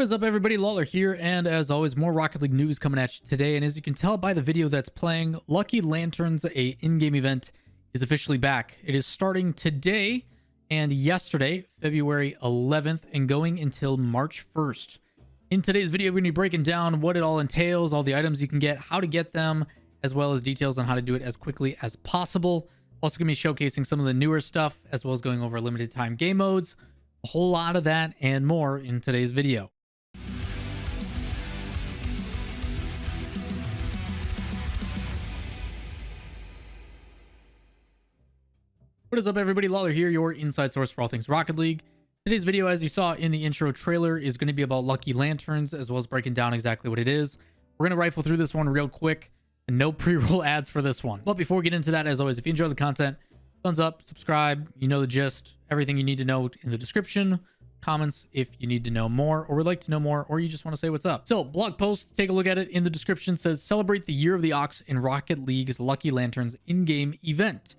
What is up, everybody? Lawler here, and as always, more Rocket League news coming at you today. And as you can tell by the video that's playing, Lucky Lanterns, a in-game event, is officially back. It is starting today and yesterday, February 11th, and going until March 1st. In today's video, we're going to be breaking down what it all entails, all the items you can get, how to get them, as well as details on how to do it as quickly as possible. Also going to be showcasing some of the newer stuff, as well as going over limited time game modes. A whole lot of that and more in today's video. What is up, everybody? Lawler here, your inside source for all things Rocket League. Today's video, as you saw in the intro trailer, is going to be about Lucky Lanterns, as well as breaking down exactly what it is. We're going to rifle through this one real quick, and no pre-roll ads for this one. But before we get into that, as always, if you enjoy the content, thumbs up, subscribe, you know the gist, everything you need to know in the description, comments if you need to know more, or would like to know more, or you just want to say what's up. So, blog post, take a look at it in the description, says, celebrate the Year of the Ox in Rocket League's Lucky Lanterns in-game event.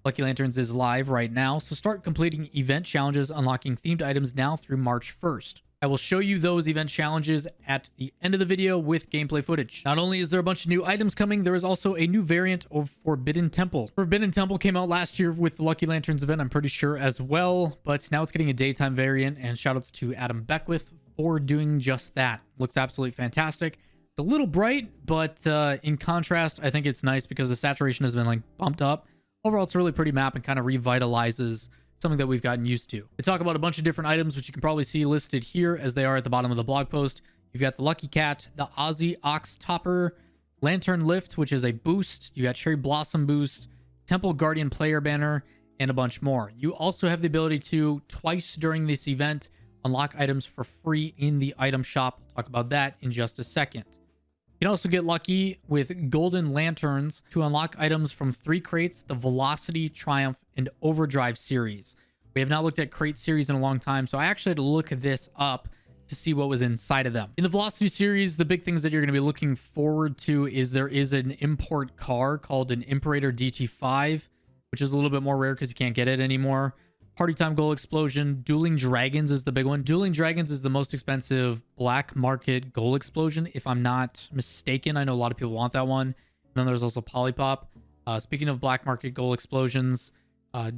Lucky Lanterns is live right now, so start completing event challenges, unlocking themed items now through March 1st. I will show you those event challenges at the end of the video with gameplay footage. Not only is there a bunch of new items coming, there is also a new variant of Forbidden Temple. Forbidden Temple came out last year with the Lucky Lanterns event, I'm pretty sure, as well, but now it's getting a daytime variant, and shoutouts to Adam Beckwith for doing just that. Looks absolutely fantastic. It's a little bright, but in contrast, I think it's nice because the saturation has been bumped up. Overall, it's a really pretty map and kind of revitalizes something that we've gotten used to. They talk about a bunch of different items, which you can probably see listed here as they are at the bottom of the blog post. You've got the Lucky Cat, the Aussie Ox Topper, Lantern Lift, which is a boost. You got Cherry Blossom boost, Temple Guardian player banner, and a bunch more. You also have the ability to, twice during this event, unlock items for free in the item shop. We'll talk about that in just a second. You can also get lucky with Golden Lanterns to unlock items from 3 crates, the Velocity, Triumph, and Overdrive series. We have not looked at crate series in a long time, so I actually had to look this up to see what was inside of them. In the Velocity series, the big things that you're going to be looking forward to is there is an import car called an Imperator DT5, which is a little bit more rare because you can't get it anymore. Party Time Goal Explosion. Dueling Dragons is the big one. Dueling Dragons is the most expensive black market goal explosion, if I'm not mistaken. I know a lot of people want that one. And then there's also Polypop. Speaking of black market goal explosions,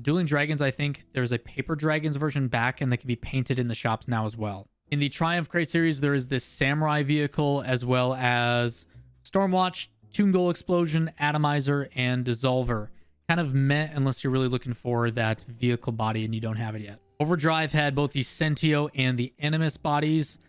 Dueling Dragons, I think there's a Paper Dragons version back, and they can be painted in the shops now as well. In the Triumph Crate series, there is this Samurai vehicle, as well as Stormwatch, Toon Goal Explosion, Atomizer, and Dissolver. Kind of meh unless you're really looking for that vehicle body and you don't have it yet. Overdrive had both the Sentio and the Animus bodies,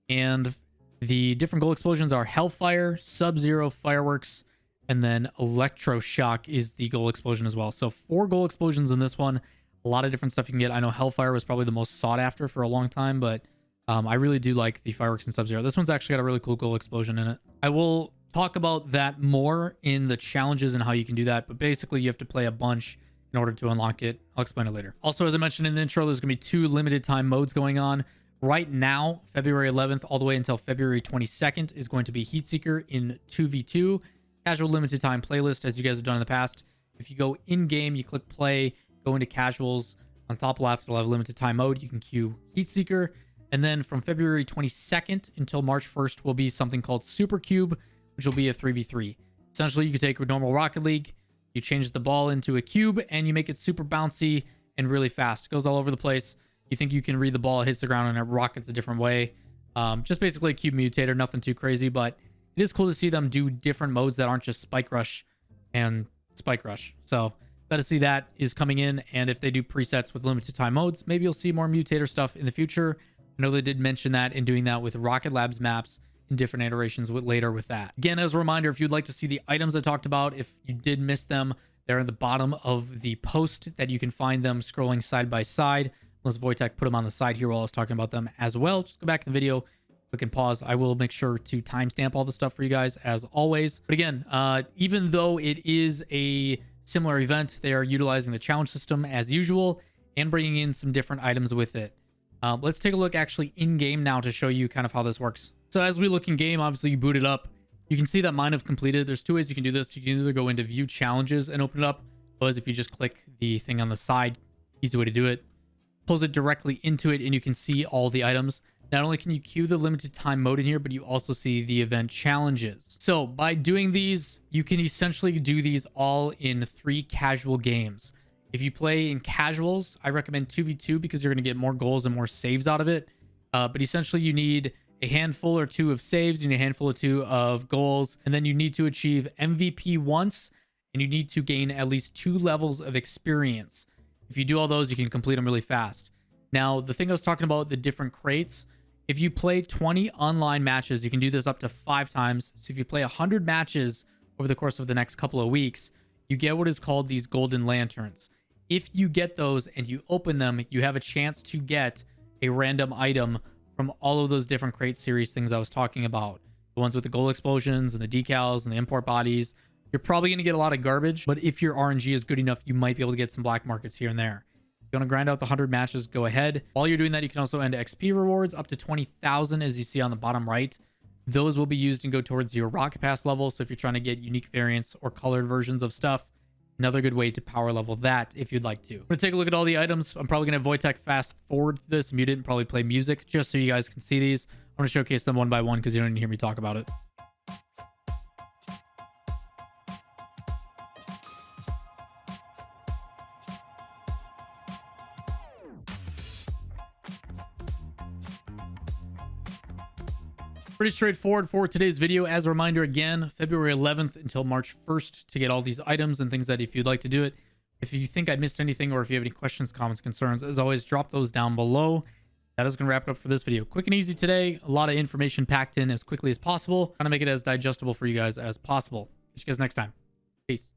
and the different goal explosions are Hellfire, Sub-Zero, Fireworks, and then Electroshock is the goal explosion as well. So 4 goal explosions in this one. A lot of different stuff you can get. I know Hellfire was probably the most sought after for a long time, but I really do like the Fireworks and Sub-Zero. This one's actually got a really cool goal explosion in it. I will talk about that more in the challenges and how you can do that, but basically you have to play a bunch in order to unlock it. I'll explain it later. Also, as I mentioned in the intro, there's gonna be 2 limited time modes going on right now. February 11th all the way until February 22nd is going to be Heatseeker in 2v2 casual limited time playlist, as you guys have done in the past. If you go in game, you click play, go into casuals, on top left it'll have limited time mode. You can queue Heatseeker, and then from February 22nd until March 1st will be something called Super Cube, which will be a 3v3. Essentially, you can take a normal Rocket League, you change the ball into a cube, and you make it super bouncy and really fast. It goes all over the place. You think you can read the ball, it hits the ground, and it rockets a different way. Just basically a cube mutator, nothing too crazy, but it is cool to see them do different modes that aren't just Spike Rush and Spike Rush. So, glad to see that is coming in, and if they do presets with limited time modes, maybe you'll see more mutator stuff in the future. I know they did mention that in doing that with Rocket Labs maps, in different iterations later with that. Again, as a reminder, if you'd like to see the items I talked about, if you did miss them, they're in the bottom of the post that you can find them scrolling side by side. Unless Wojtek put them on the side here while I was talking about them as well. Just go back to the video, click and pause. I will make sure to timestamp all the stuff for you guys as always. But again, even though it is a similar event, they are utilizing the challenge system as usual and bringing in some different items with it. Let's take a look actually in game now to show you kind of how this works. So as we look in game, obviously you boot it up. You can see that mine have completed. There's 2 ways you can do this. You can either go into view challenges and open it up. Otherwise, if you just click the thing on the side, easy way to do it. Pulls it directly into it and you can see all the items. Not only can you queue the limited time mode in here, but you also see the event challenges. So by doing these, you can essentially do these all in 3 casual games. If you play in casuals, I recommend 2v2 because you're going to get more goals and more saves out of it. But essentially you need a handful or 2 of saves, you need a handful or 2 of goals, and then you need to achieve MVP once, and you need to gain at least 2 levels of experience. If you do all those, you can complete them really fast. Now, the thing I was talking about, the different crates, if you play 20 online matches, you can do this up to 5 times. So if you play 100 matches over the course of the next couple of weeks, you get what is called these golden lanterns. If you get those and you open them, you have a chance to get a random item from all of those different crate series things I was talking about. The ones with the gold explosions and the decals and the import bodies. You're probably going to get a lot of garbage, but if your RNG is good enough, you might be able to get some black markets here and there. If you want to grind out the 100 matches, go ahead. While you're doing that, you can also end XP rewards up to 20,000, as you see on the bottom right. Those will be used and go towards your rocket pass level. So if you're trying to get unique variants or colored versions of stuff, another good way to power level that if you'd like to. I'm going to take a look at all the items. I'm probably going to Wojtek fast forward this, mute it, and probably play music just so you guys can see these. I'm going to showcase them one by one because you don't even hear me talk about it. Pretty straightforward for today's video. As a reminder, again, February 11th until March 1st to get all these items and things that if you'd like to do it. If you think I missed anything or if you have any questions, comments, concerns, as always, drop those down below. That is going to wrap it up for this video. Quick and easy today. A lot of information packed in as quickly as possible. Trying to make it as digestible for you guys as possible. See you guys next time. Peace.